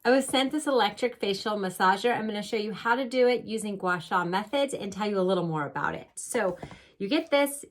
I was sent this electric facial massager. I'm going to show you how to do it using Gua Sha methods and tell you a little more about it. So you get this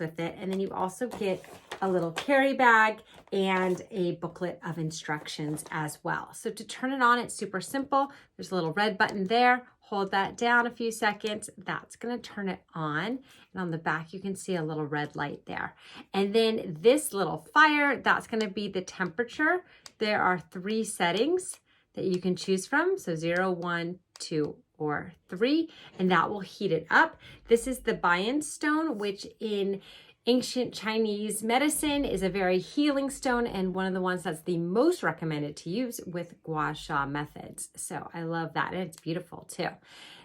with it, and then you also get a little carry bag and a booklet of instructions as well. So to turn it on, it's super simple. There's a little red button there. Hold that down a few seconds. That's going to turn it on. And on the back, you can see a little red light there. And then this little fire, that's going to be the temperature. There are 3 settings that you can choose from. So 0, 1, 2, or 3, and that will heat it up. This is the Bayan stone, which in ancient Chinese medicine is a very healing stone and one of the ones that's the most recommended to use with Gua Sha methods. So I love that, and it's beautiful too.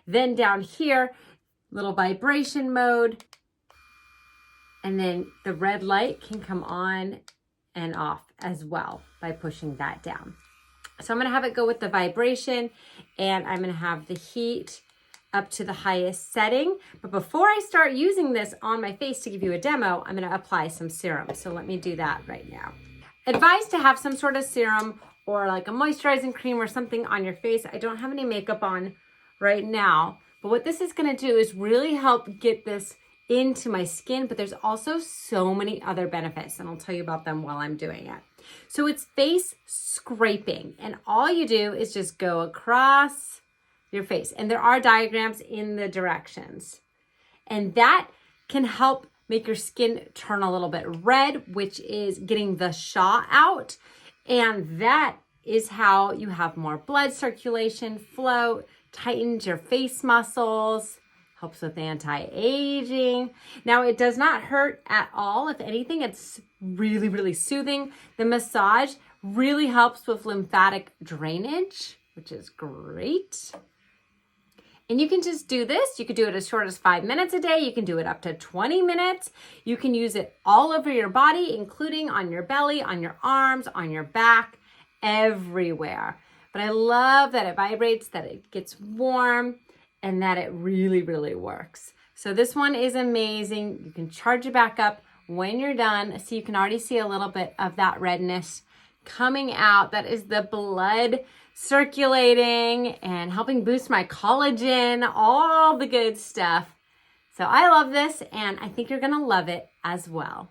Then down here, little vibration mode, and then the red light can come on and off as well by pushing that down. So I'm going to have it go with the vibration, and I'm going to have the heat up to the highest setting. But before I start using this on my face to give you a demo, I'm going to apply some serum. So let me do that right now. Advised to have some sort of serum or like a moisturizing cream or something on your face. I don't have any makeup on right now, but what this is going to do is really help get this into my skin, but there's also so many other benefits, and I'll tell you about them while I'm doing it. So it's face scraping, and all you do is just go across your face, and there are diagrams in the directions, and that can help make your skin turn a little bit red, which is getting the Sha out, and that is how you have more blood circulation flow, tightens your face muscles, helps with anti-aging. Now, it does not hurt at all. If anything, it's really, really soothing. The massage really helps with lymphatic drainage, which is great. And you can just do this. You could do it as short as 5 minutes a day. You can do it up to 20 minutes. You can use it all over your body, including on your belly, on your arms, on your back, everywhere. But I love that it vibrates, that it gets warm, and that it really, really works. So this one is amazing. You can charge it back up when you're done. So you can already see a little bit of that redness coming out. That is the blood circulating and helping boost my collagen, all the good stuff. So I love this, and I think you're gonna love it as well.